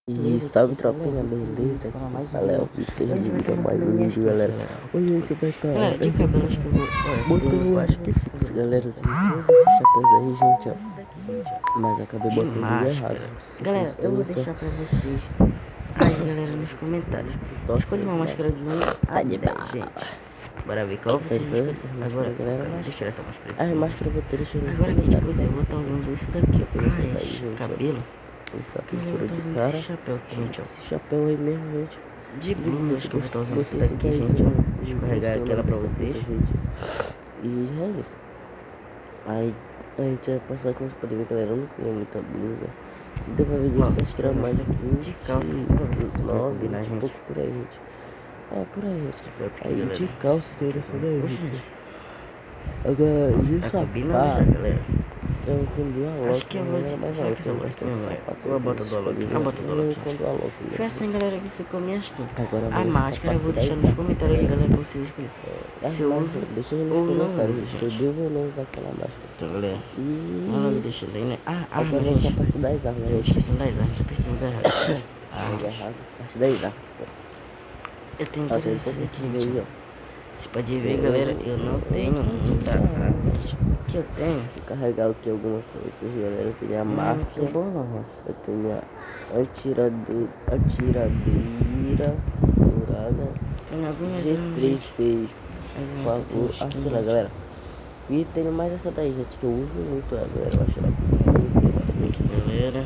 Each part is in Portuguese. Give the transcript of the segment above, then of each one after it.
E salve tropinha, beleza? Galera, o vídeo seja bem-vindo a mais um vídeo, galera. Hoje a gente vai estar botando artifício, galera. Tem todos esses chapéus aí, gente, ó. Mas acabei botando tudo errado. Galera, eu vou deixar pra vocês aí, galera, nos comentários. Escolhe uma máscara de 1 a 10, gente. Bora ver qual vocês vão escolher. Agora, galera, deixa eu tirar essa máscara. A máscara eu vou ter deixado nos agora aqui comentários. depois eu vou estar usando isso daqui, ó. Cabelo. Essa pintura de cara. Esse chapéu aqui, gente, ó. Esse chapéu aí mesmo, gente. De blusa, acho que eu vou estar usando esse daqui, gente, ó. Deixa eu carregar aquela pra vocês. E é isso. Aí a gente vai passar, como vocês podem ver, galera, eu não tinha muita blusa. Se deu pra ver, gente, acho que era mais de 29, um pouco por aí, gente. É, por aí, gente. Aí de calça tem essa daí, gente. Agora, de sapato. Eu comi a Loki. Acho que eu vou te mais alto, eu gosto de sapato. Eu boto do Alok. Eu boto do Alok. Foi assim, galera, que ficou minha skin. A máscara eu vou deixar nos comentários aí, galera, pra vocês escolher. Se eu uso deixa nos comentários se eu devo ou não usar aquela máscara. Então, galera. E deixa aí, né? agora vamos pra parte das armas, gente. Esquecendo das armas, tá apertando errado. Errado. Parte das armas. Eu tenho todas essas aqui, gente. Você pode ver, galera, eu não tenho muita arma, gente. O que eu tenho? Se carregar aqui algumas pra vocês, galera, eu tenho a máfia. Eu tenho a atiradeira dourada. G36 pavor. Sei lá, galera. E tenho mais essa daí, gente, que eu uso muito ela, galera. Eu acho ela muito bonita. Essa daqui, galera.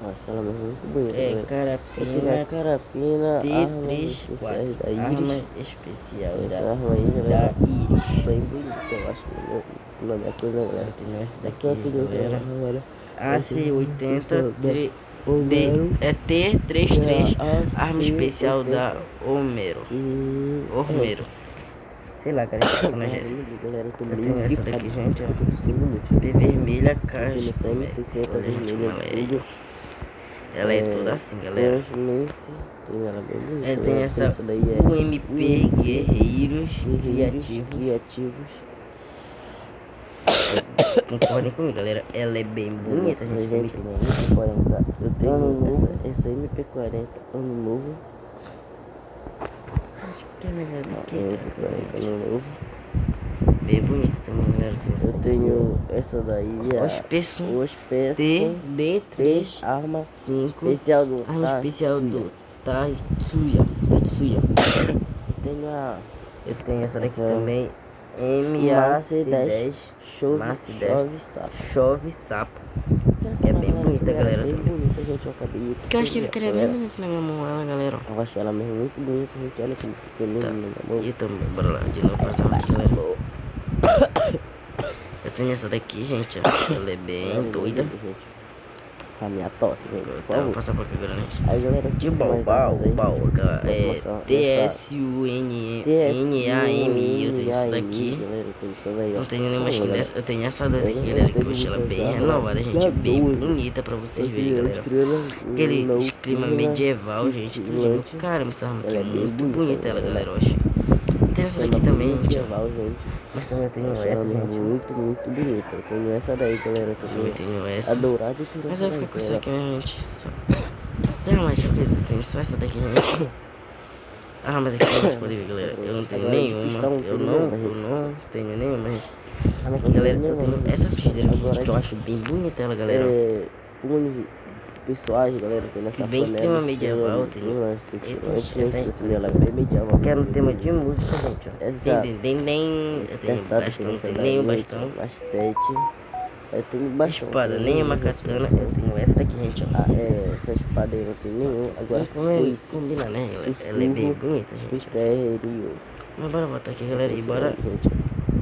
Eu acho ela mesmo muito bonita, galera. Eu tenho a carapina, T34, arma especial essa da arma aí, galera, Iris. bem bonita, eu acho. O nome é coisa, galera. Eu tenho essa daqui, Eu tenho outra, galera. galera. AC80 é T33, arma especial da Homero. Sei lá, cara, galera, eu tô meio tenho essa daqui, gente, ó. eu tô tossindo muito. De vermelha, Eu tenho essa M60 vermelha de fogo. Ela é toda assim, galera. Tem ela bem bonita. Tem essa daí é UMP Guerreiros Criativos. Concordem comigo, galera. Ela é bem bonita, gente. Eu tenho essa MP40 ano novo. Acho que é melhor do que MP40 ano novo. bem bonita também, galera. Eu tenho essa daí, Os D3 arma 5 especial do arma especial do Tatsuya. Eu tenho essa daqui também, MAC10 Chove Sapo. É bem bonita, galera. Bem bonita, gente. Eu acabei. Que eu acho que ficaria bem bonita na minha mão, ela, galera. Eu acho ela mesmo muito bonita, gente. Olha como ficou linda na minha mão. E também, bora lá, de novo, passar aqui, galera. Eu tenho essa daqui, gente. Ela é bem doida. Gente. A minha tosse, gente. Por Vou favor. passar pra cá, galera. Aí, galera, De Baobal, TSUNAM. Eu tenho isso daqui. Não tenho nenhuma skin dessa. Eu tenho essa daqui, galera, que eu achei ela bem renovada, gente. Bem bonita pra vocês verem, galera. Aquele clima medieval, gente. Caramba, essa arma aqui é muito bonita, ela, galera, eu acho. Tem essa daqui também, gente. Mas também eu tenho essa, gente. Muito bonita. Eu tenho essa daí, galera. Eu também tenho essa. A dourada e tenho mas essa eu fico com essa daqui mesmo, gente. Tem mais coisa, eu tenho só essa daqui, gente. Mas aqui vocês podem ver, galera. Eu não tenho nenhuma. Eu não tenho nenhuma, gente. Aqui, galera, eu tenho essa frigideira aqui, que eu acho bem bonita ela, galera. Pessoais, galera, tem nessa bem panela. Clima medieval, eu tenho ela é bem medieval. Quero um tema de música, gente, ó. Exato. Eu tenho nenhum bastão. Bastante. Eu tenho bastante. Espada, nenhuma katana. Eu tenho essa daqui, gente, ó. Essa espada aí eu não tenho nenhum. Agora foice. Combina, né? Ela é bem bonita, gente. Mas bora botar aqui, galera, e bora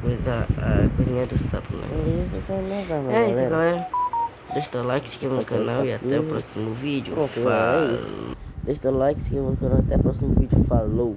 coisar a coisinha do sapo, né? É isso, galera. Deixa o like, se inscreva no canal e até o próximo vídeo. Falou. Deixa o like, se inscreva no canal e até o próximo vídeo. Falou.